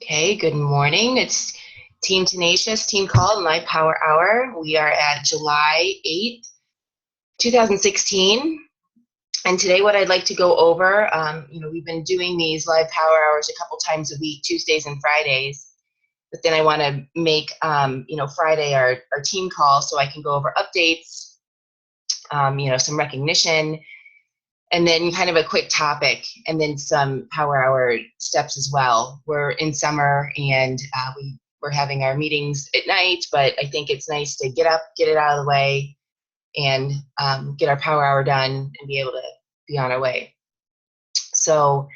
Okay, good morning. It's Team Tenacious, Team Call, My Power Hour. We are at July 8th, 2016. And today what I'd like to go over, we've been doing these live power hours a couple times a week, Tuesdays and Fridays. But then I want to make, Friday our team call so I can go over updates, some recognition, and then kind of a quick topic, and then some power hour steps as well. We're in summer, and we're having our meetings at night, but I think it's nice to get up, get it out of the way, and get our power hour done and be able to be on our way. So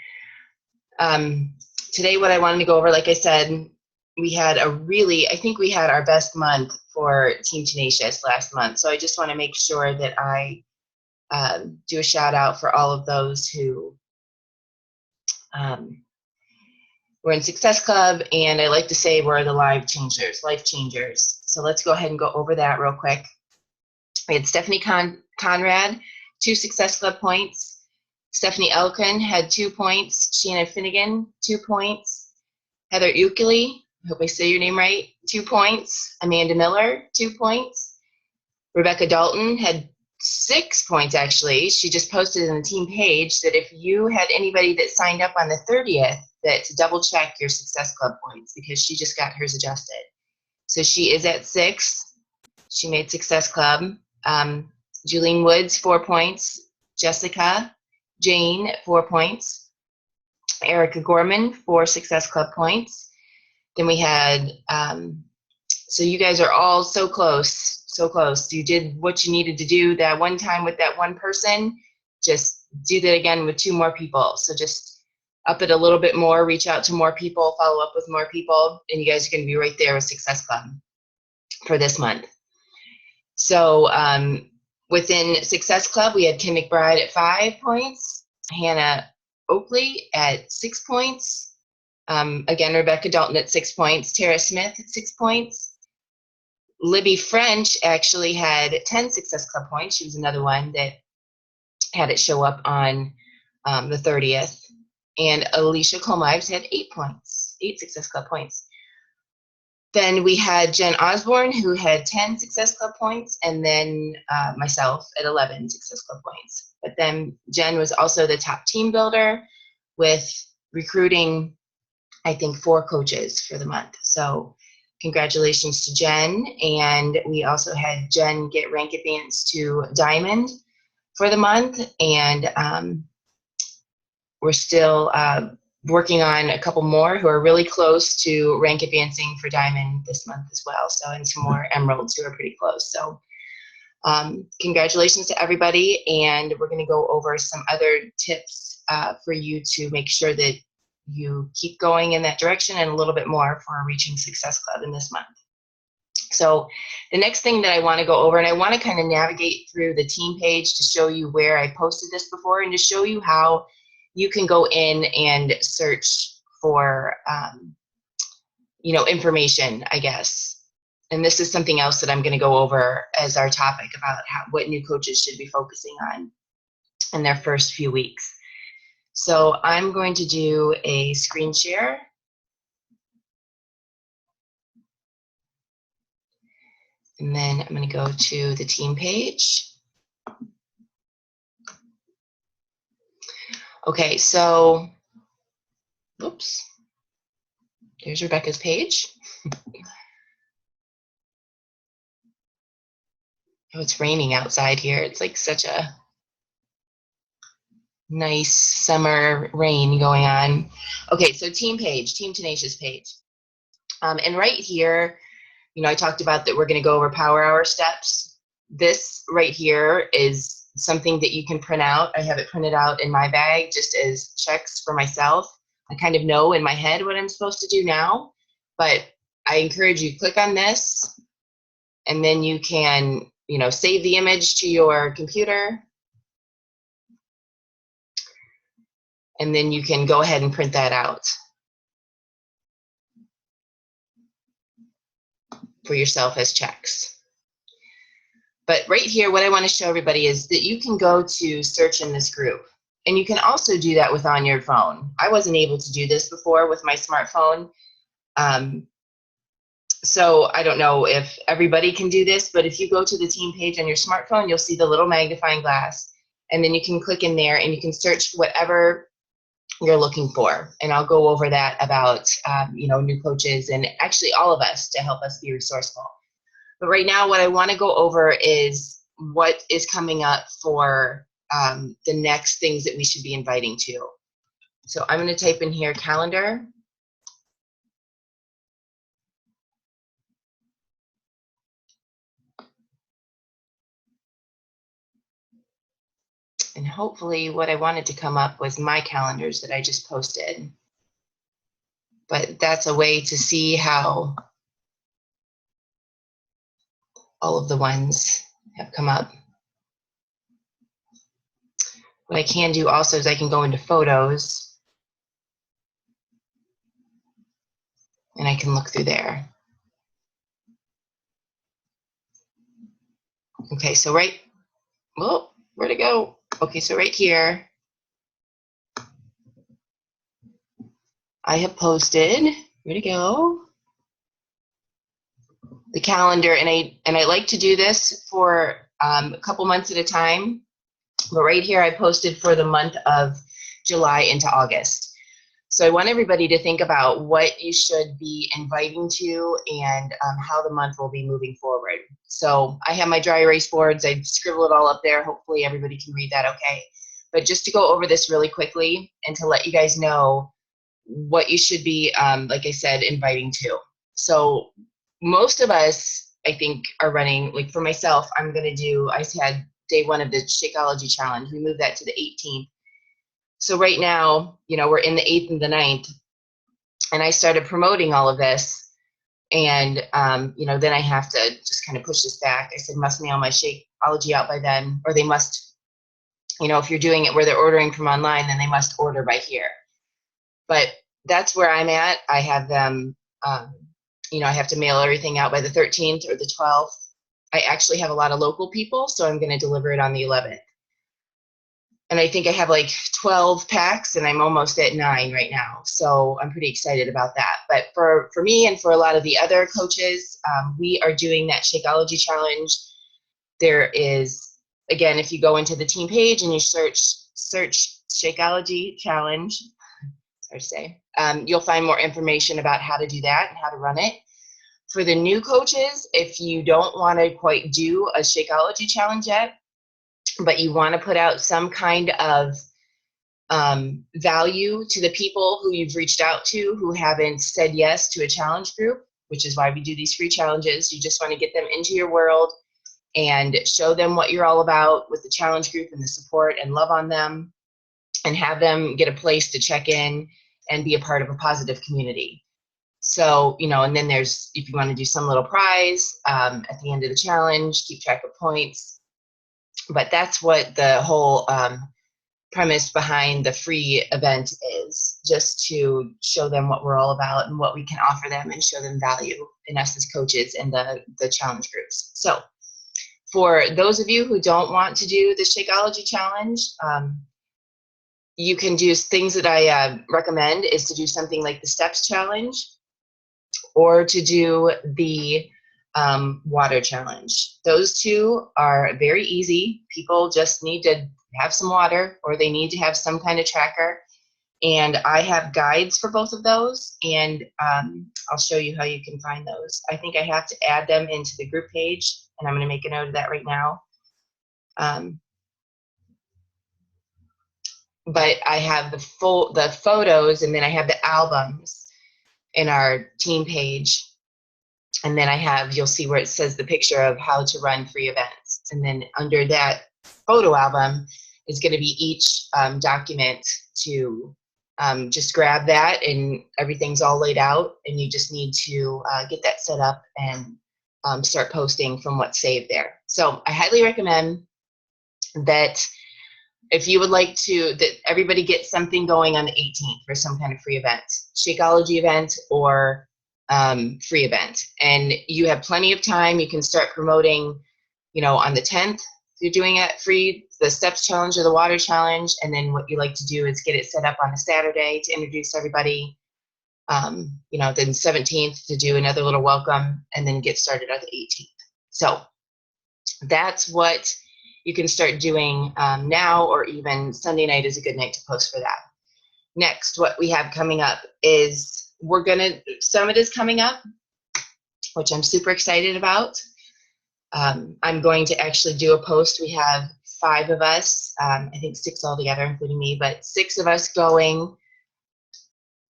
today what I wanted to go over, like I said, I think we had our best month for Team Tenacious last month. So I just want to make sure that I do a shout out for all of those who were in Success Club, and I like to say we're the life changers. So let's go ahead and go over that real quick. We had Stephanie Conrad, 2 Success Club points. Stephanie Elkin had 2 points. Shannon Finnegan, 2 points. Heather Ukele, I hope I say your name right, 2 points. Amanda Miller, 2 points. Rebecca Dalton had 6 points, actually. She just posted in the team page that if you had anybody that signed up on the 30th, that to double check your Success Club points, because she just got hers adjusted. So she is at 6. She made Success Club. Julene Woods, 4 points. Jessica Jane, 4 points. Erica Gorman, 4 Success Club points. Then we had, so you guys are all so close. So close. You did what you needed to do that one time with that one person. Just do that again with 2 more people. So just up it a little bit more, reach out to more people, follow up with more people, and you guys are going to be right there with Success Club for this month. So within Success Club, we had Kim McBride at 5 points, Hannah Oakley at 6 points, again, Rebecca Dalton at 6 points, Tara Smith at 6 points. Libby French actually had 10 Success Club points. She was another one that had it show up on the 30th. And Alicia Colmives had 8 points, 8 Success Club points. Then we had Jen Osborne, who had 10 Success Club points, and then myself at 11 Success Club points. But then Jen was also the top team builder with recruiting, I think, 4 coaches for the month. So congratulations to Jen. And we also had Jen get rank advance to Diamond for the month. And we're still working on a couple more who are really close to rank advancing for Diamond this month as well. So, and some more Emeralds who are pretty close. So congratulations to everybody. And we're going to go over some other tips for you to make sure that you keep going in that direction, and a little bit more for reaching Success Club in this month. So the next thing that I want to go over, and I want to kind of navigate through the team page to show you where I posted this before, and to show you how you can go in and search for information, I guess. And this is something else that I'm going to go over as our topic about what new coaches should be focusing on in their first few weeks. So I'm going to do a screen share. And then I'm going to go to the team page. Okay, so, oops, there's Rebecca's page. Oh, it's raining outside here. It's like such a nice summer rain going on. Okay, so team page, Team Tenacious page. And right here, I talked about that we're going to go over power hour steps. This right here is something that you can print out. I have it printed out in my bag just as checks for myself. I kind of know in my head what I'm supposed to do now, but I encourage you to click on this, and then you can, save the image to your computer, and then you can go ahead and print that out for yourself as checks. But right here, what I want to show everybody is that you can go to search in this group, and you can also do that on your phone. I wasn't able to do this before with my smartphone, So I don't know if everybody can do this, but if you go to the team page on your smartphone, you'll see the little magnifying glass, and then you can click in there and you can search whatever you're looking for. And I'll go over that about, new coaches and actually all of us to help us be resourceful. But right now, what I want to go over is what is coming up for the next things that we should be inviting to. So I'm going to type in here calendar. And hopefully what I wanted to come up was my calendars that I just posted. But that's a way to see how all of the ones have come up. What I can do also is I can go into photos and I can look through there. Okay, so where'd it go? Okay, so right here, I have posted, where'd it go? The calendar, and I like to do this for a couple months at a time. But right here, I posted for the month of July into August. So I want everybody to think about what you should be inviting to and how the month will be moving forward. So I have my dry erase boards. I scribble it all up there. Hopefully everybody can read that okay. But just to go over this really quickly and to let you guys know what you should be, like I said, inviting to. So most of us, I think, are running, like for myself, I had day 1 of the Shakeology Challenge. We moved that to the 18th. So right now, we're in the 8th and the 9th, and I started promoting all of this. And, then I have to just kind of push this back. I said, must mail my Shakeology out by then, or they must, if you're doing it where they're ordering from online, then they must order by here. But that's where I'm at. I have them, I have to mail everything out by the 13th or the 12th. I actually have a lot of local people, so I'm going to deliver it on the 11th. And I think I have like 12 packs, and I'm almost at 9 right now. So I'm pretty excited about that. But for me and for a lot of the other coaches, we are doing that Shakeology Challenge. There is, again, if you go into the team page and you search Shakeology Challenge, hard to say, you'll find more information about how to do that and how to run it. For the new coaches, if you don't want to quite do a Shakeology Challenge yet, but you want to put out some kind of value to the people who you've reached out to who haven't said yes to a challenge group, which is why we do these free challenges. You just want to get them into your world and show them what you're all about with the challenge group and the support, and love on them and have them get a place to check in and be a part of a positive community. So, and then there's, if you want to do some little prize at the end of the challenge, keep track of points. But that's what the whole premise behind the free event is, just to show them what we're all about and what we can offer them, and show them value in us as coaches and the challenge groups. So for those of you who don't want to do the Shakeology Challenge, you can do things that I recommend is to do something like the Steps Challenge, or to do the water challenge. Those two are very easy. People just need to have some water, or they need to have some kind of tracker. And I have guides for both of those, and I'll show you how you can find those. I think I have to add them into the group page, and I'm going to make a note of that right now. But I have the photos, and then I have the albums in our team page. And then I have, you'll see where it says the picture of how to run free events. And then under that photo album is going to be each document to just grab that, and everything's all laid out. And you just need to get that set up and start posting from what's saved there. So I highly recommend that if you would like to, that everybody get something going on the 18th for some kind of free event, Shakeology event or free event. And you have plenty of time. You can start promoting, on the 10th, if you're doing it free, the Steps Challenge or the Water Challenge. And then what you like to do is get it set up on a Saturday to introduce everybody. you know, then 17th to do another little welcome, and then get started on the 18th. So that's what you can start doing now, or even Sunday night is a good night to post for that. Next, what we have coming up is Summit is coming up, which I'm super excited about. I'm going to actually do a post. We have 5 of us, I think 6 altogether, including me, but 6 of us going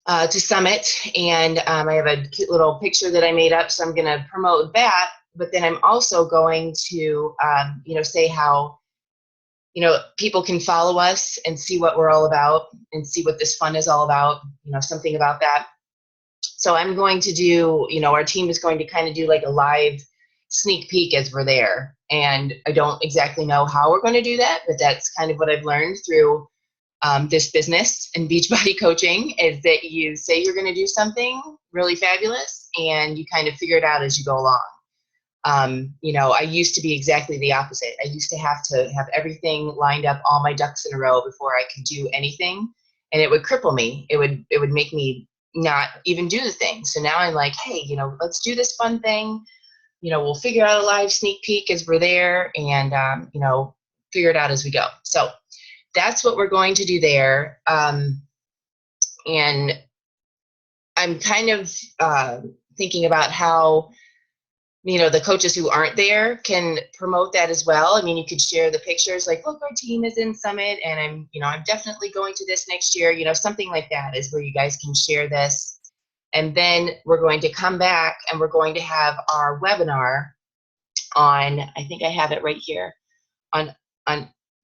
to Summit, and I have a cute little picture that I made up, so I'm going to promote that. But then I'm also going to, you know, say how, you know, people can follow us and see what we're all about and see what this fun is all about, you know, something about that. So I'm going to do, you know, our team is going to kind of do like a live sneak peek as we're there. And I don't exactly know how we're going to do that, but that's kind of what I've learned through this business and Beachbody coaching, is that you say you're going to do something really fabulous and you kind of figure it out as you go along. You know, I used to be exactly the opposite. I used to have everything lined up, all my ducks in a row before I could do anything, and it would cripple me. It would make me not even do the thing. So now I'm like, hey, you know, let's do this fun thing. You know, we'll figure out a live sneak peek as we're there, and you know, figure it out as we go. So that's what we're going to do there. And I'm kind of thinking about how, you know, the coaches who aren't there can promote that as well. I mean, you could share the pictures, like, look, our team is in Summit, and I'm definitely going to this next year. You know, something like that is where you guys can share this. And then we're going to come back and we're going to have our webinar on, I think I have it right here, on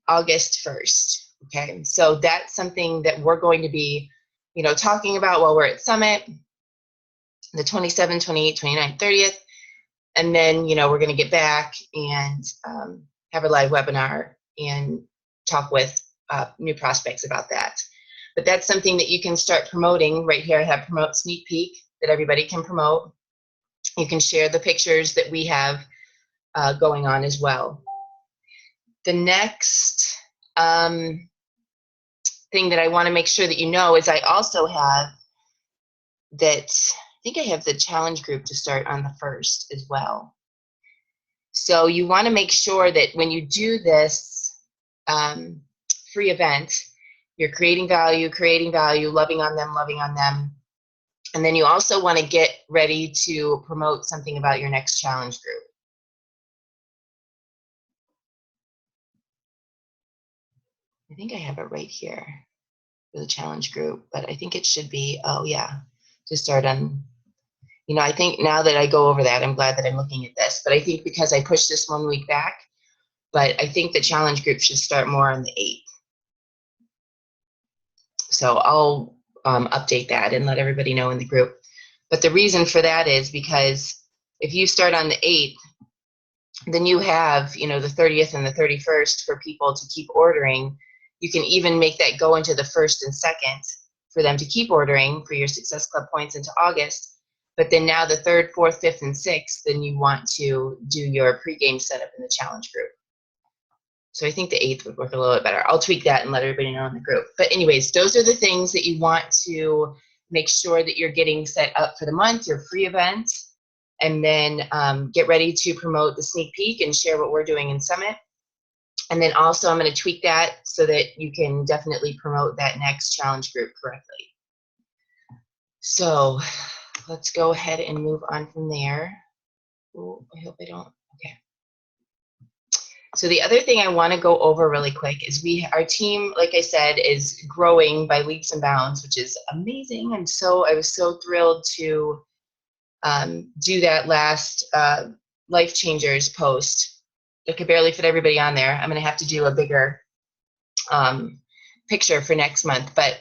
August 1st. Okay, so that's something that we're going to be, you know, talking about while we're at Summit, the 27th, 28th, 29th, 30th. And then, you know, we're going to get back and have a live webinar and talk with new prospects about that. But that's something that you can start promoting. Right here I have promote sneak peek that everybody can promote. You can share the pictures that we have going on as well. The next thing that I want to make sure that you know is I also have that, I think I have the challenge group to start on the 1st as well. So you want to make sure that when you do this free event, you're creating value, loving on them. And then you also want to get ready to promote something about your next challenge group. I think I have it right here for the challenge group, but I think it should be, oh yeah, to start on, you know, I think now that I go over that, I'm glad that I'm looking at this, but I think because I pushed this 1 week back, but I think the challenge group should start more on the 8th. So I'll update that and let everybody know in the group. But the reason for that is because if you start on the 8th, then you have, you know, the 30th and the 31st for people to keep ordering. You can even make that go into the 1st and 2nd for them to keep ordering for your Success Club points into August. But then now the 3rd, 4th, 5th, and 6th, then you want to do your pregame setup in the challenge group. So I think the 8th would work a little bit better. I'll tweak that and let everybody know in the group. But anyways, those are the things that you want to make sure that you're getting set up for the month, your free event, and then get ready to promote the sneak peek and share what we're doing in Summit. And then also I'm going to tweak that so that you can definitely promote that next challenge group correctly. So let's go ahead and move on from there. Ooh, I hope I don't, okay. So the other thing I want to go over really quick is our team, like I said, is growing by leaps and bounds, which is amazing. And so I was so thrilled to do that last Life Changers post. I could barely fit everybody on there. I'm going to have to do a bigger picture for next month. But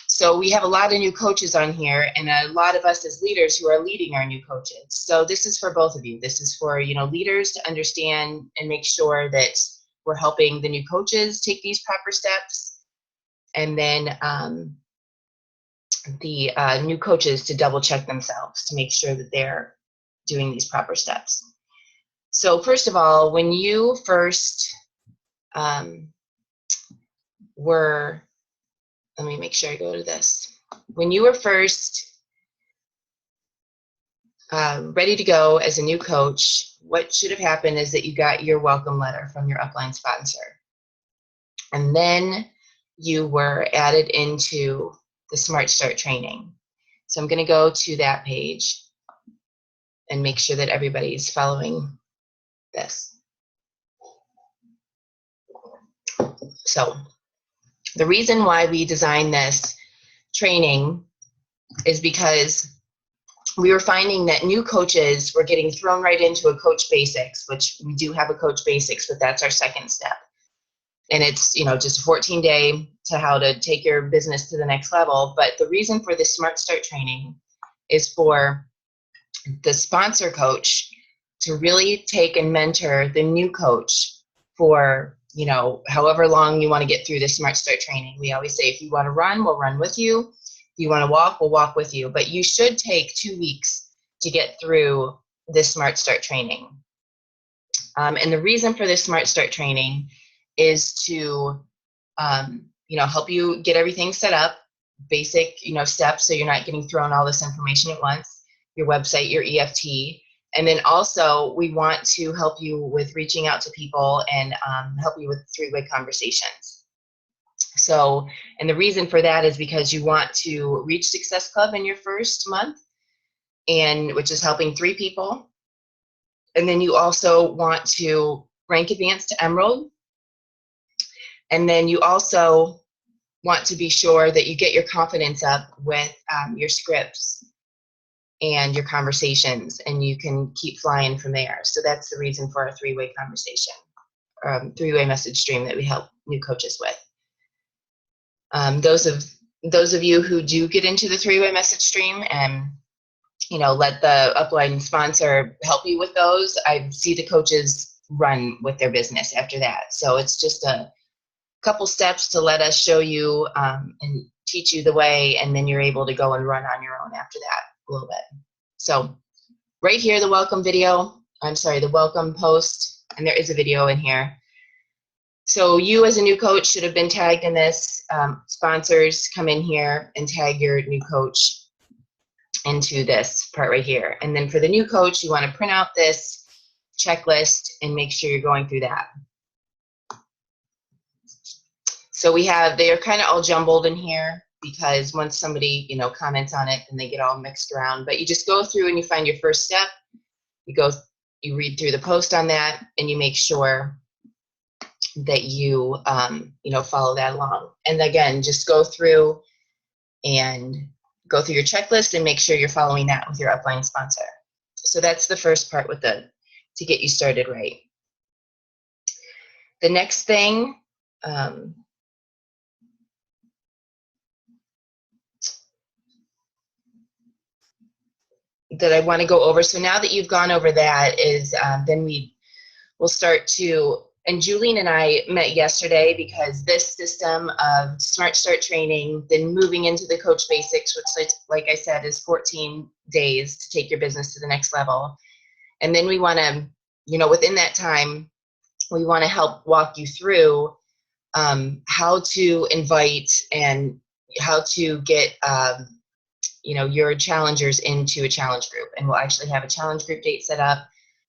so we have a lot of new coaches on here, and a lot of us as leaders who are leading our new coaches. So this is for both of you. This is for, you know, leaders to understand and make sure that we're helping the new coaches take these proper steps, and then the new coaches to double check themselves to make sure that they're doing these proper steps. So first of all, when you first let me make sure I go to this. When you were first ready to go as a new coach, what should have happened is that you got your welcome letter from your upline sponsor. And then you were added into the Smart Start training. So I'm going to go to that page and make sure that everybody's following this. So the reason why we designed this training is because we were finding that new coaches were getting thrown right into a coach basics, which we do have a coach basics, but that's our second step. And it's, just a 14-day to how to take your business to the next level. But the reason for this Smart Start training is for the sponsor coach to really take and mentor the new coach for, however long you want to get through the Smart Start training. We always say, if you want to run, we'll run with you. If you want to walk, we'll walk with you. But you should take 2 weeks to get through this Smart Start training. And the reason for this Smart Start training is to, help you get everything set up, basic, steps, so you're not getting thrown all this information at once, your website, your EFT. And then also we want to help you with reaching out to people and help you with 3-way conversations. So, and the reason for that is because you want to reach Success Club in your first month, and which is helping 3 people. And then you also want to rank advanced to Emerald. And then you also want to be sure that you get your confidence up with your scripts and your conversations, and you can keep flying from there. So that's the reason for our 3-way conversation, 3-way message stream that we help new coaches with. Those of you who do get into the 3-way message stream and let the upline sponsor help you with those, I see the coaches run with their business after that. So it's just a couple steps to let us show you and teach you the way, and then you're able to go and run on your own after that a little bit. So right here, the welcome the welcome post, and there is a video in here. So you as a new coach should have been tagged in this. Sponsors, come in here and tag your new coach into this part right here. And then for the new coach, you want to print out this checklist and make sure you're going through that. So they are kind of all jumbled in here because once somebody, comments on it, then they get all mixed around. But you just go through and you find your first step. You read through the post on that, and you make sure that you, follow that along. And again, just go through your checklist and make sure you're following that with your upline sponsor. So that's the first part to get you started right. The next thing, that I want to go over. So now that you've gone over that is then we'll start to, and Julian and I met yesterday because this system of Smart Start training, then moving into the Coach Basics, which like I said is 14 days to take your business to the next level. And then we want to, within that time, we want to help walk you through how to invite and how to get your challengers into a challenge group. And we'll actually have a challenge group date set up,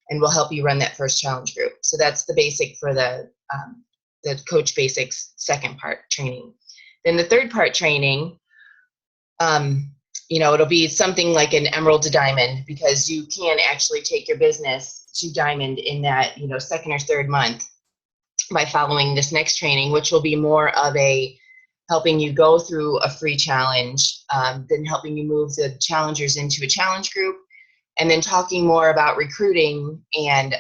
and we'll help you run that first challenge group. So that's the basic for the Coach Basics second part training. Then the third part training, it'll be something like an Emerald to Diamond, because you can actually take your business to Diamond in that, second or third month by following this next training, which will be more of a helping you go through a free challenge, then helping you move the challengers into a challenge group, and then talking more about recruiting and,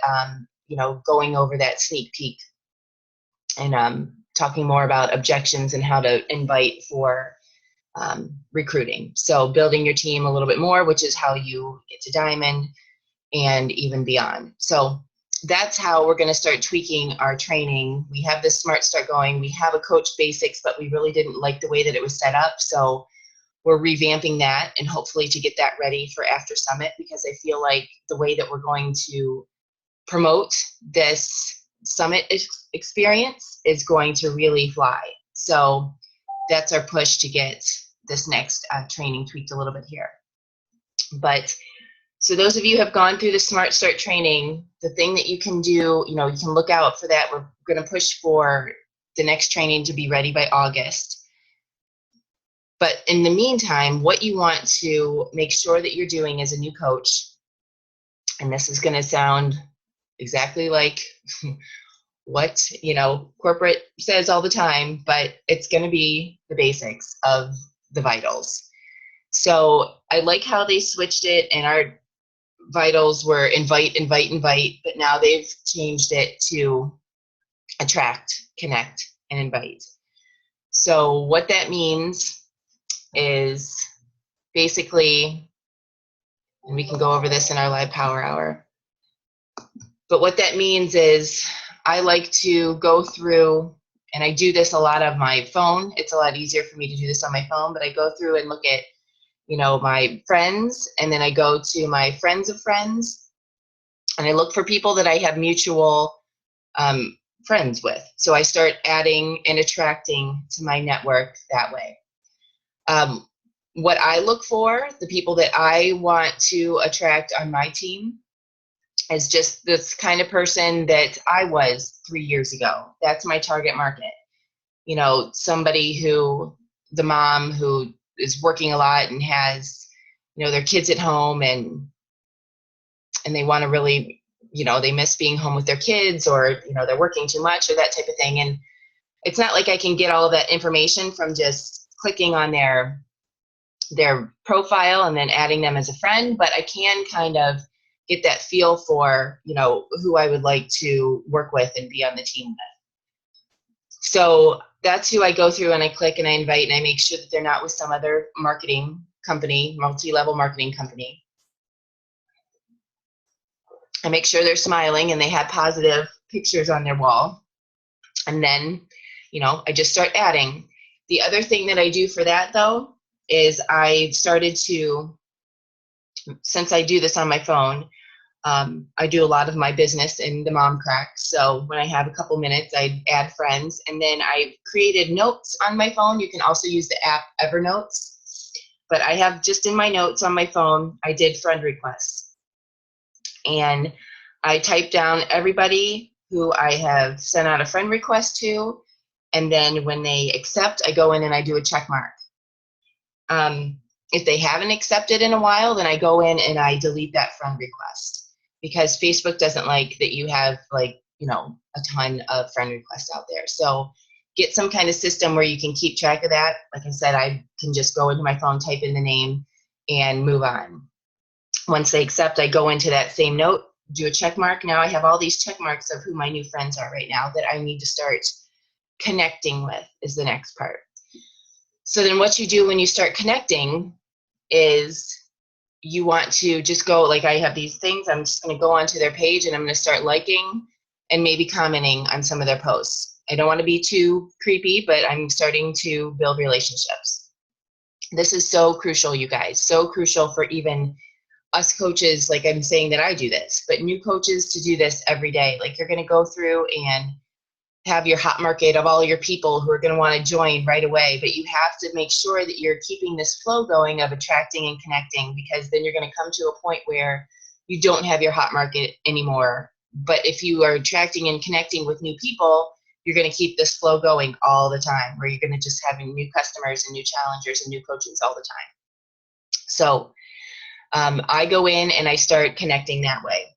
going over that sneak peek and talking more about objections and how to invite for recruiting. So building your team a little bit more, which is how you get to Diamond and even beyond. So that's how we're going to start tweaking our training. We have this Smart Start going. We have a Coach Basics, but we really didn't like the way that it was set up. So we're revamping that, and hopefully to get that ready for after Summit, because I feel like the way that we're going to promote this Summit experience is going to really fly. So that's our push to get this next training tweaked a little bit here. But So those of you who have gone through the Smart Start training, the thing that you can do, you can look out for that. We're going to push for the next training to be ready by August. But in the meantime, what you want to make sure that you're doing as a new coach, and this is going to sound exactly like what corporate says all the time, but it's going to be the basics of the vitals. So I like how they switched it, and our vitals were invite, invite, invite, but now they've changed it to attract, connect, and invite. So what that means is basically, and we can go over this in our live power hour, but what that means is I like to go through, and I do this a lot on my phone. It's a lot easier for me to do this on my phone, but I go through and look at my friends, and then I go to my friends of friends, and I look for people that I have mutual friends with. So I start adding and attracting to my network that way. What I look for, the people that I want to attract on my team, is just this kind of person that I was 3 years ago. That's my target market. Somebody who, the mom who is working a lot and has, their kids at home, and they want to really, they miss being home with their kids, or, they're working too much, or that type of thing. And it's not like I can get all of that information from just clicking on their profile and then adding them as a friend, but I can kind of get that feel for, who I would like to work with and be on the team with. So that's who I go through, and I click and I invite, and I make sure that they're not with some other marketing company, multi-level marketing company. I make sure they're smiling and they have positive pictures on their wall. And then, I just start adding. The other thing that I do for that, though, is I started to, since I do this on my phone, I do a lot of my business in the Mom Crack. So when I have a couple minutes, I add friends, and then I created notes on my phone. You can also use the app Evernotes, but I have just in my notes on my phone, I did friend requests, and I type down everybody who I have sent out a friend request to, and then when they accept, I go in and I do a check mark. If they haven't accepted in a while, then I go in and I delete that friend request, because Facebook doesn't like that you have a ton of friend requests out there. So get some kind of system where you can keep track of that. Like I said, I can just go into my phone, type in the name, and move on. Once they accept, I go into that same note, do a check mark. Now I have all these check marks of who my new friends are right now that I need to start connecting with, is the next part. So then what you do when you start connecting is you want to just go, like I have these things, I'm just going to go onto their page and I'm going to start liking and maybe commenting on some of their posts. I don't want to be too creepy, but I'm starting to build relationships. This is so crucial, you guys, so crucial for even us coaches. Like I'm saying that I do this, but new coaches to do this every day. Like you're going to go through and have your hot market of all your people who are going to want to join right away, but you have to make sure that you're keeping this flow going of attracting and connecting, because then you're going to come to a point where you don't have your hot market anymore. But if you are attracting and connecting with new people, you're going to keep this flow going all the time, where you're going to just have new customers and new challengers and new coaches all the time. So I go in and I start connecting that way.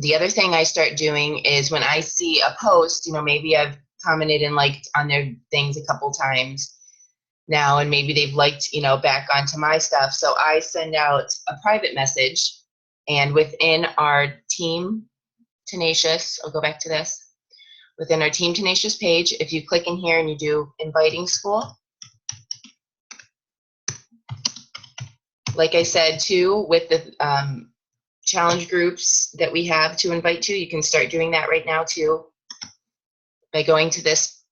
The other thing I start doing is when I see a post, maybe I've commented and liked on their things a couple times now, and maybe they've liked, back onto my stuff. So I send out a private message, and within our Team Tenacious, I'll go back to this, within our Team Tenacious page, if you click in here and you do inviting school, like I said too, with the challenge groups that we have to invite to, you can start doing that right now too by going to this.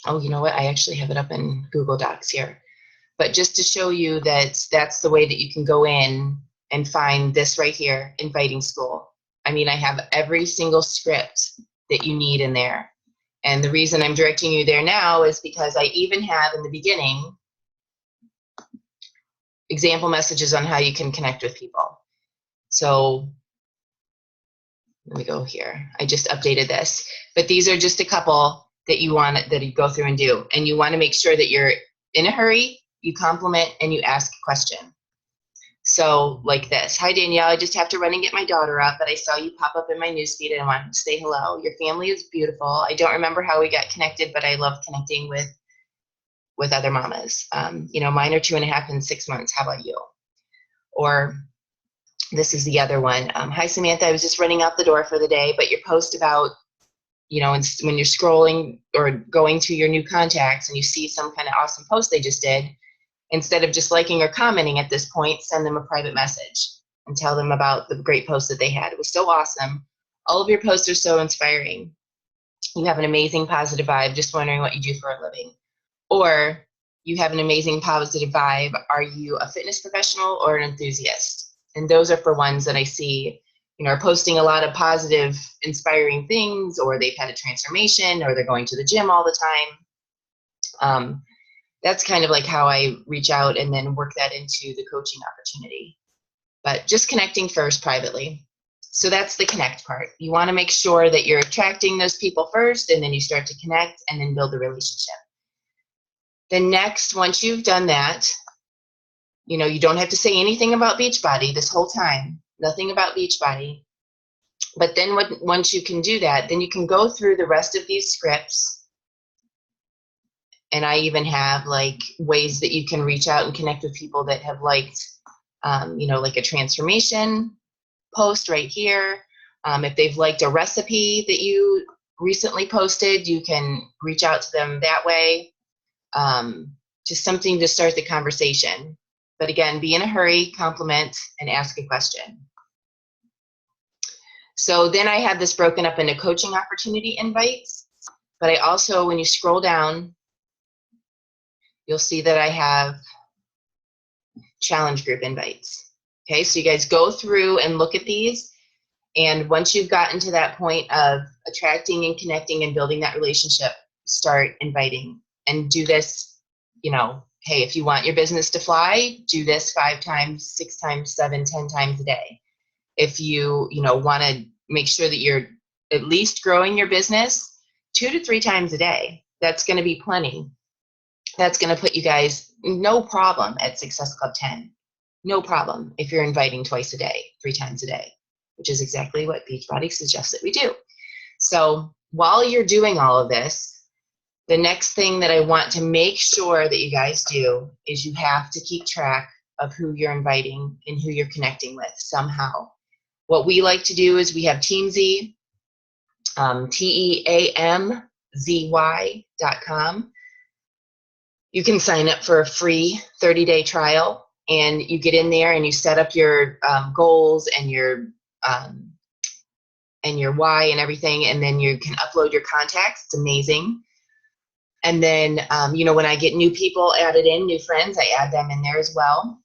Oh, you know what? I actually have it up in Google Docs here. But just to show you that that's the way that you can go in and find this right here, inviting school. I mean, I have every single script that you need in there. And the reason I'm directing you there now is because I even have in the beginning example messages on how you can connect with people. So let me go here. I just updated this, but these are just a couple that you go through and do. And you want to make sure that you're in a hurry, you compliment, and you ask a question. So like this: hi Danielle, I just have to run and get my daughter up, but I saw you pop up in my newsfeed and I wanted to say hello. Your family is beautiful. I don't remember how we got connected, but I love connecting with other mamas. You know, mine are 2.5 and 6 months. How about you? Or this is the other one. Hi Samantha, I was just running out the door for the day, but your post about, you know, when you're scrolling or going to your new contacts and you see some kind of awesome post they just did, instead of just liking or commenting at this point, send them a private message and tell them about the great post that they had. It was so awesome. All of your posts are so inspiring. You have an amazing positive vibe, just wondering what you do for a living. Or you have an amazing positive vibe. Are you a fitness professional or an enthusiast? And those are for ones that I see, you know, are posting a lot of positive, inspiring things, or they've had a transformation, or they're going to the gym all the time. That's kind of like how I reach out and then work that into the coaching opportunity. But just connecting first privately. So that's the connect part. You want to make sure that you're attracting those people first, and then you start to connect and then build the relationship. Then next, once you've done that, you know, you don't have to say anything about Beachbody this whole time. Nothing about Beachbody. But then once you can do that, then you can go through the rest of these scripts. And I even have like ways that you can reach out and connect with people that have liked, you know, like a transformation post right here. If they've liked a recipe that you recently posted, you can reach out to them that way. Just something to start the conversation. But again, be in a hurry, compliment, and ask a question. So then I have this broken up into coaching opportunity invites. But I also, when you scroll down, you'll see that I have challenge group invites. Okay, so you guys go through and look at these. And once you've gotten to that point of attracting and connecting and building that relationship, start inviting. And do this, you know, hey, if you want your business to fly, do this 5 times, 6 times, 7, 10 times a day. If you know, want to make sure that you're at least growing your business 2 to 3 times a day, that's going to be plenty. That's going to put you guys no problem at Success Club 10. No problem if you're inviting twice a day, 3 times a day, which is exactly what Beachbody suggests that we do. So while you're doing all of this, the next thing that I want to make sure that you guys do is you have to keep track of who you're inviting and who you're connecting with somehow. What we like to do is we have TeamZ, TeamZY.com. You can sign up for a free 30-day trial, and you get in there and you set up your goals and your why and everything, and then you can upload your contacts. It's amazing. And then, you know, when I get new people added in, new friends, I add them in there as well.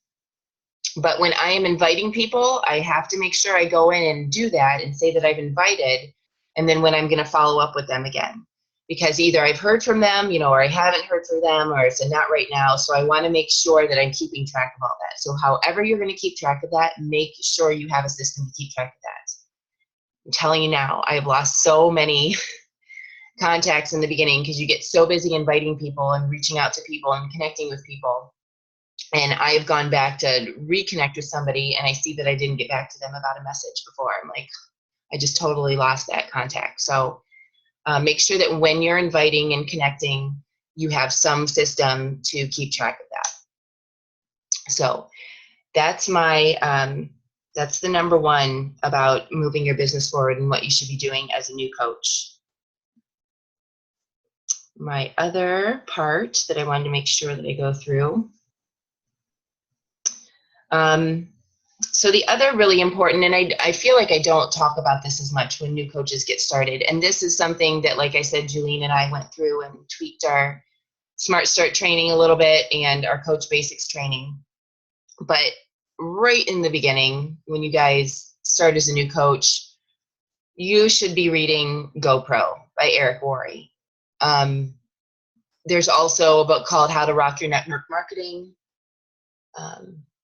But when I am inviting people, I have to make sure I go in and do that and say that I've invited, and then when I'm going to follow up with them again. Because either I've heard from them, you know, or I haven't heard from them, or it's a not right now. So I want to make sure that I'm keeping track of all that. So however you're going to keep track of that, make sure you have a system to keep track of that. I'm telling you now, I've lost so many contacts in the beginning because you get so busy inviting people and reaching out to people and connecting with people. And I've gone back to reconnect with somebody and I see that I didn't get back to them about a message before. I'm like, I just totally lost that contact. So make sure that when you're inviting and connecting, you have some system to keep track of that. So that's my, that's the number one about moving your business forward and what you should be doing as a new coach. My other part that I wanted to make sure that I go through. So the other really important, and I feel like I don't talk about this as much when new coaches get started, and this is something that, like I said, Julene and I went through and tweaked our Smart Start training a little bit and our Coach Basics training. But right in the beginning, when you guys start as a new coach, you should be reading GoPro by Eric Worre. There's also a book called How to Rock Your Network Marketing.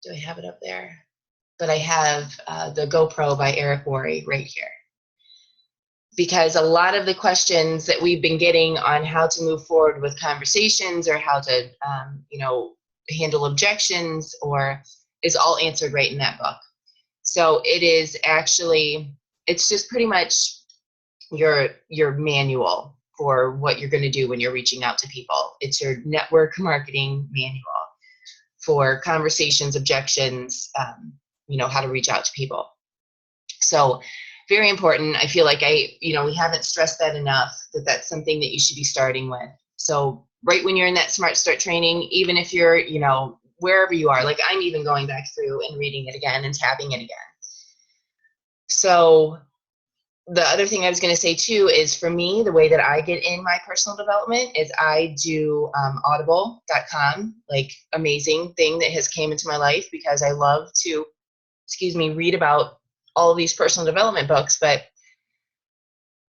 Do I have it up there? But I have the GoPro by Eric Worre right here. Because a lot of the questions that we've been getting on how to move forward with conversations or how to, handle objections is all answered right in that book. So it is actually, it's just pretty much your manual for what you're going to do when you're reaching out to people. It's your network marketing manual for conversations, objections, how to reach out to people. So very important. I feel like we haven't stressed that enough, that that's something that you should be starting with. So right when you're in that Smart Start training, even if you're, wherever you are, like I'm even going back through and reading it again and tabbing it again. So the other thing I was going to say too is, for me, the way that I get in my personal development is I do audible.com, like amazing thing that has came into my life because I love to, read about all of these personal development books, but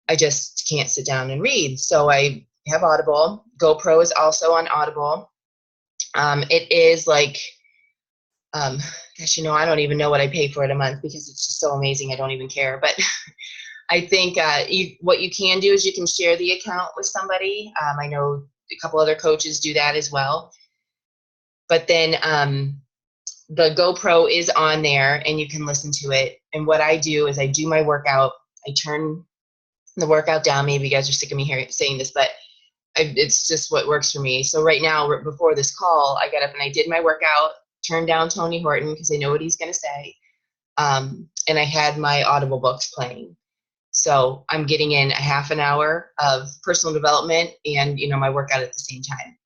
I just can't sit down and read. So I have Audible. GoPro is also on Audible. It is like, I don't even know what I pay for it a month because it's just so amazing. I don't even care. But I think what you can do is you can share the account with somebody. I know a couple other coaches do that as well. But then the GoPro is on there and you can listen to it. And what I do is I do my workout. I turn the workout down. Maybe you guys are sick of me saying this, but it's just what works for me. So right now, before this call, I got up and I did my workout, turned down Tony Horton because I know what he's going to say. And I had my Audible books playing. So I'm getting in a half an hour of personal development and, my workout at the same time.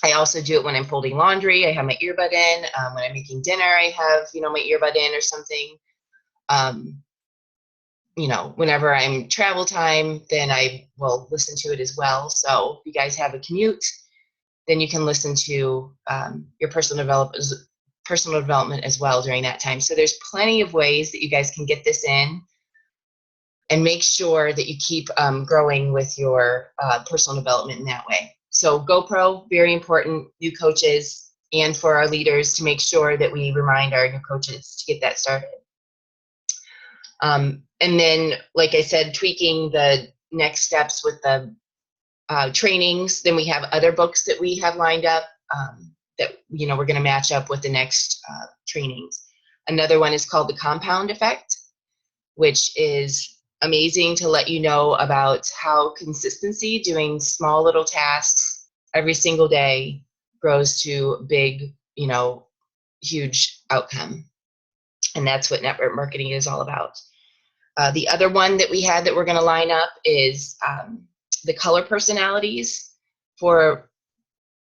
I also do it when I'm folding laundry. I have my earbud in. When I'm making dinner, I have, my earbud in or something. Whenever I'm travel time, then I will listen to it as well. So if you guys have a commute, then you can listen to your personal development as well during that time. So there's plenty of ways that you guys can get this in and make sure that you keep growing with your personal development in that way. So GoPro, very important, new coaches, and for our leaders to make sure that we remind our new coaches to get that started. And then, like I said, tweaking the next steps with the trainings. Then we have other books that we have lined up that, we're going to match up with the next trainings. Another one is called The Compound Effect, which is amazing to let you know about how consistency, doing small little tasks every single day, grows to big, huge outcome. And that's what network marketing is all about. The other one that we had that we're going to line up is the color personalities for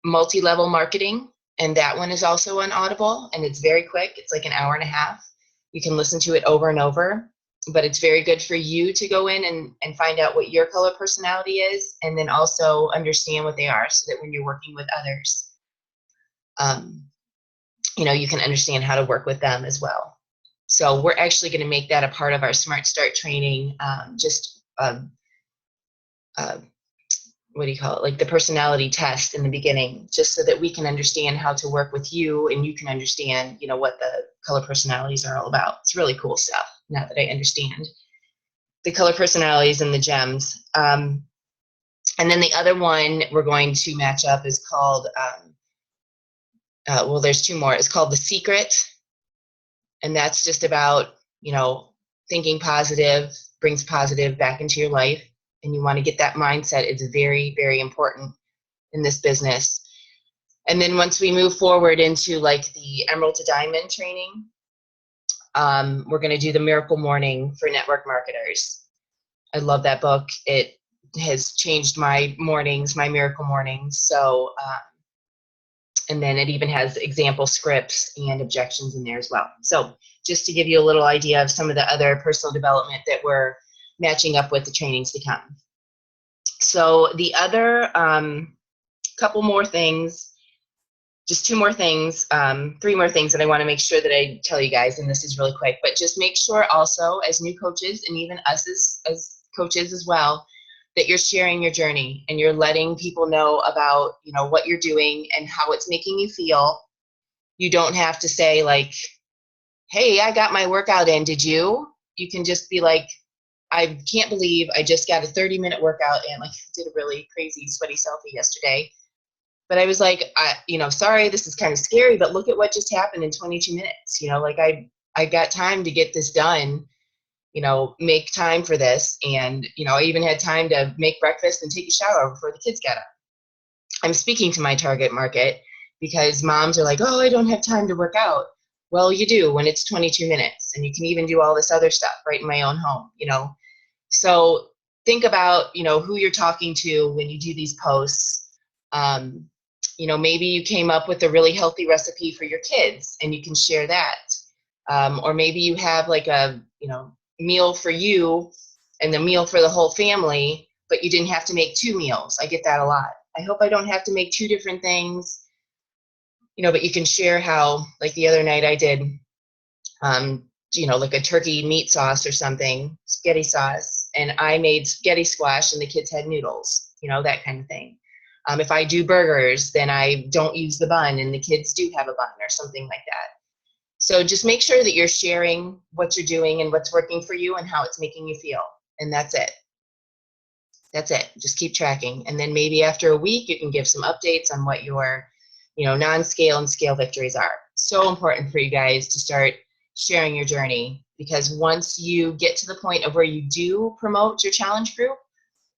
multi-level marketing. And that one is also on Audible, and it's very quick. It's like an hour and a half. You can listen to it over and over. But it's very good for you to go in and find out what your color personality is, and then also understand what they are, so that when you're working with others, you can understand how to work with them as well. So we're actually going to make that a part of our Smart Start training, what do you call it? Like the personality test in the beginning, just so that we can understand how to work with you and you can understand, what the color personalities are all about. It's really cool stuff now that I understand the color personalities and the gems. And then the other one we're going to match up is called, there's two more. It's called The Secret. And that's just about, thinking positive brings positive back into your life. And you want to get that mindset. It's very, very important in this business. And then once we move forward into like the Emerald to Diamond training, we're going to do the Miracle Morning for network marketers. I love that book. It has changed my mornings, my miracle mornings. So, and then it even has example scripts and objections in there as well. So just to give you a little idea of some of the other personal development that we're matching up with the trainings to come. So the other couple more things, just two more things, three more things that I want to make sure that I tell you guys, and this is really quick, but just make sure also as new coaches and even us as coaches as well, that you're sharing your journey and you're letting people know about, what you're doing and how it's making you feel. You don't have to say like, hey, I got my workout in, did you? You can just be like, I can't believe I just got a 30-minute workout in. Like, I did a really crazy sweaty selfie yesterday. But I was like, sorry, this is kind of scary, but look at what just happened in 22 minutes. Like I got time to get this done, make time for this. And, I even had time to make breakfast and take a shower before the kids got up. I'm speaking to my target market because moms are like, oh, I don't have time to work out. Well, you do when it's 22 minutes, and you can even do all this other stuff right in my own home, So think about, who you're talking to when you do these posts. Maybe you came up with a really healthy recipe for your kids and you can share that. Or maybe you have like a, meal for you and the meal for the whole family, but you didn't have to make 2 meals. I get that a lot. I hope I don't have to make 2 different things, but you can share how, like the other night I did, like a turkey meat sauce or something, spaghetti sauce, and I made spaghetti squash and the kids had noodles, that kind of thing. If I do burgers, then I don't use the bun and the kids do have a bun or something like that. So just make sure that you're sharing what you're doing and what's working for you and how it's making you feel. And that's it. That's it. Just keep tracking. And then maybe after a week, you can give some updates on what your, non-scale and scale victories are. So important for you guys to start sharing your journey, because once you get to the point of where you do promote your challenge group,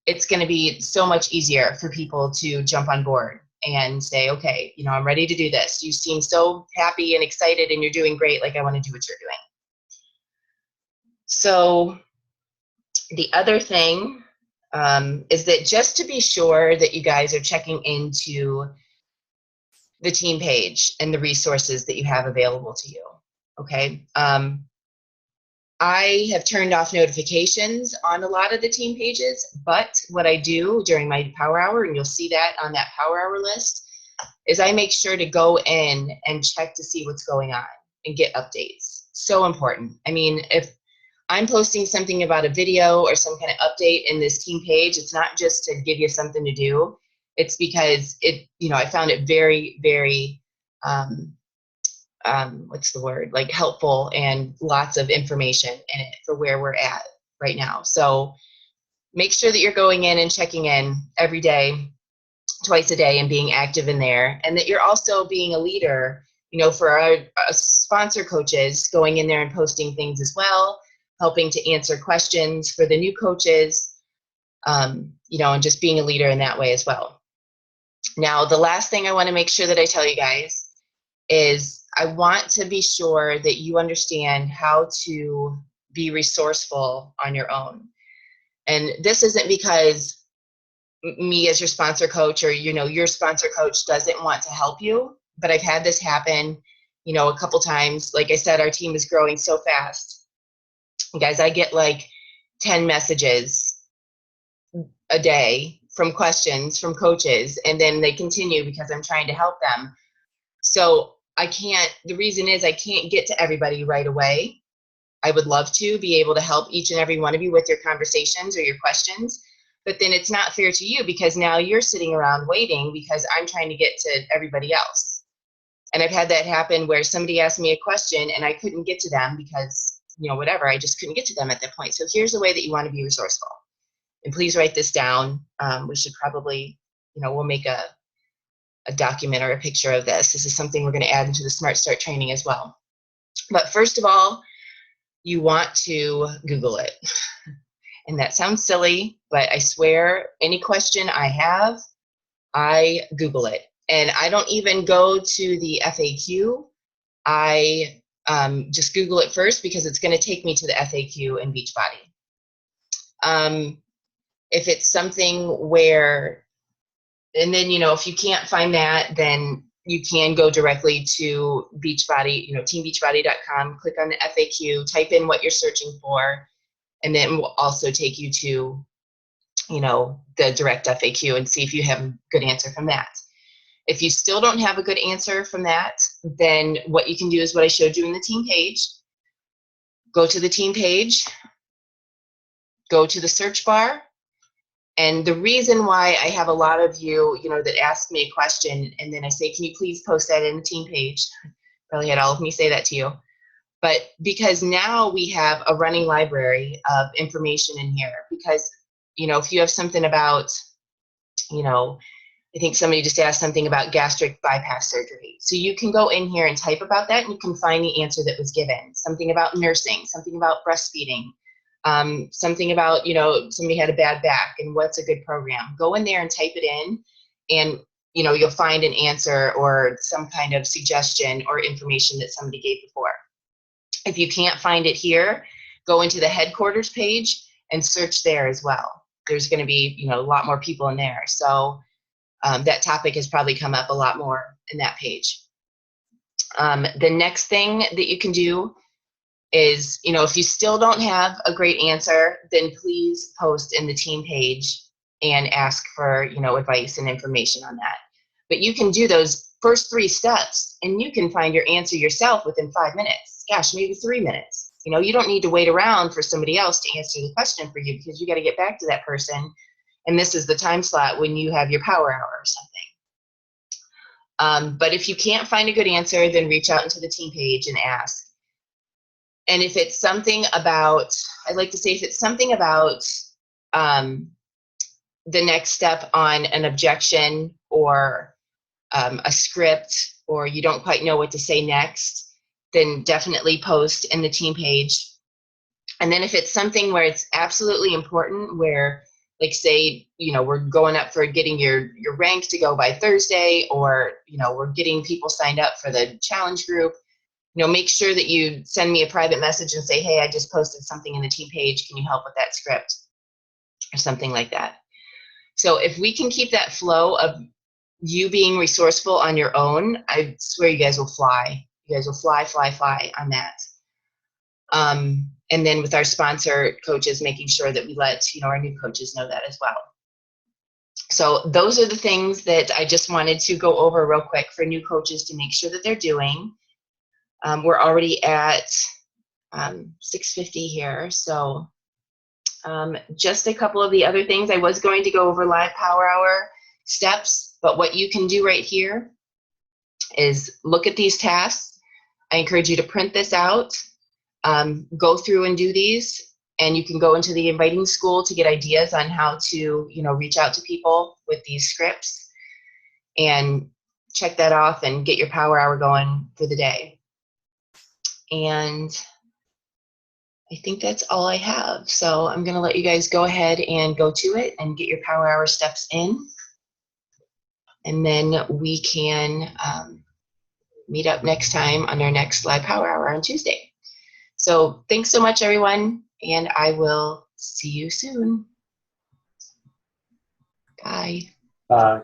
it's going to be so much easier for people to jump on board and say, okay, I'm ready to do this. You seem so happy and excited and you're doing great. Like, I want to do what you're doing. So the other thing is that just to be sure that you guys are checking into the team page and the resources that you have available to you. Okay. I have turned off notifications on a lot of the team pages, but what I do during my power hour, and you'll see that on that power hour list, is I make sure to go in and check to see what's going on and get updates. So important. I mean, if I'm posting something about a video or some kind of update in this team page, it's not just to give you something to do. It's because I found it very, very, like helpful and lots of information in it for where we're at right now. So make sure that you're going in and checking in every day, twice a day, and being active in there, and that you're also being a leader, for our sponsor coaches, going in there and posting things as well, helping to answer questions for the new coaches, and just being a leader in that way as well. Now, the last thing I want to make sure that I tell you guys is I want to be sure that you understand how to be resourceful on your own. And this isn't because me as your sponsor coach or, your sponsor coach doesn't want to help you, but I've had this happen, a couple times. Like I said, our team is growing so fast. Guys, I get like 10 messages a day from questions from coaches, and then they continue because I'm trying to help them. So the reason is I can't get to everybody right away. I would love to be able to help each and every one of you with your conversations or your questions, but then it's not fair to you because now you're sitting around waiting because I'm trying to get to everybody else. And I've had that happen where somebody asked me a question and I couldn't get to them because, whatever, I just couldn't get to them at that point. So here's the way that you want to be resourceful. And please write this down. We should probably, we'll make a document or a picture of this. This is something we're going to add into the Smart Start training as well. But first of all, you want to Google it. And that sounds silly, but I swear any question I have, I Google it. And I don't even go to the FAQ. I just Google it first because it's going to take me to the FAQ in Beachbody. If it's something where, and then, if you can't find that, then you can go directly to Beachbody, teambeachbody.com, click on the FAQ, type in what you're searching for, and then we'll also take you to, the direct FAQ and see if you have a good answer from that. If you still don't have a good answer from that, then what you can do is what I showed you in the team page. Go to the team page, go to the search bar. And the reason why I have a lot of you, that ask me a question and then I say, can you please post that in the team page? probably had all of me say that to you. But because now we have a running library of information in here, because, you know, if you have something about, you know, I think somebody just asked something about gastric bypass surgery. So you can go in here and type about that, and you can find the answer that was given. Something about nursing, something about breastfeeding, something about, you know, somebody had a bad back and what's a good program. Go in there and type it in, and, you know, you'll find an answer or some kind of suggestion or information that somebody gave before. If you can't find it here, go into the headquarters page and search there as well. There's going to be, you know, a lot more people in there. So that topic has probably come up a lot more in that page. The next thing that you can do is, you know, if you still don't have a great answer, then please post in the team page and ask for, you know, advice and information on that. But you can do those first 3 steps and you can find your answer yourself within 5 minutes. Gosh, maybe 3 minutes. You know, you don't need to wait around for somebody else to answer the question for you, because you got to get back to that person. And this is the time slot when you have your power hour or something. But if you can't find a good answer, then reach out into the team page and ask. And if it's something about, I'd like to say, if it's something about the next step on an objection or a script, or you don't quite know what to say next, then definitely post in the team page. And then if it's something where it's absolutely important, where, like, say, you know, we're going up for getting your rank to go by Thursday, or, you know, we're getting people signed up for the challenge group, you know, make sure that you send me a private message and say, hey, I just posted something in the team page. Can you help with that script? Or something like that. So if we can keep that flow of you being resourceful on your own, I swear you guys will fly. You guys will fly, fly, fly on that. And then with our sponsor coaches, making sure that we let, you know, our new coaches know that as well. So those are the things that I just wanted to go over real quick for new coaches to make sure that they're doing. We're already at 6:50 here. So just a couple of the other things. I was going to go over live power hour steps, but what you can do right here is look at these tasks. I encourage you to print this out, go through and do these, and you can go into the inviting school to get ideas on how to, you know, reach out to people with these scripts, and check that off and get your power hour going for the day. And I think that's all I have. So I'm going to let you guys go ahead and go to it and get your power hour steps in. And then we can meet up next time on our next live power hour on Tuesday. So thanks so much, everyone, and I will see you soon. Bye. Bye.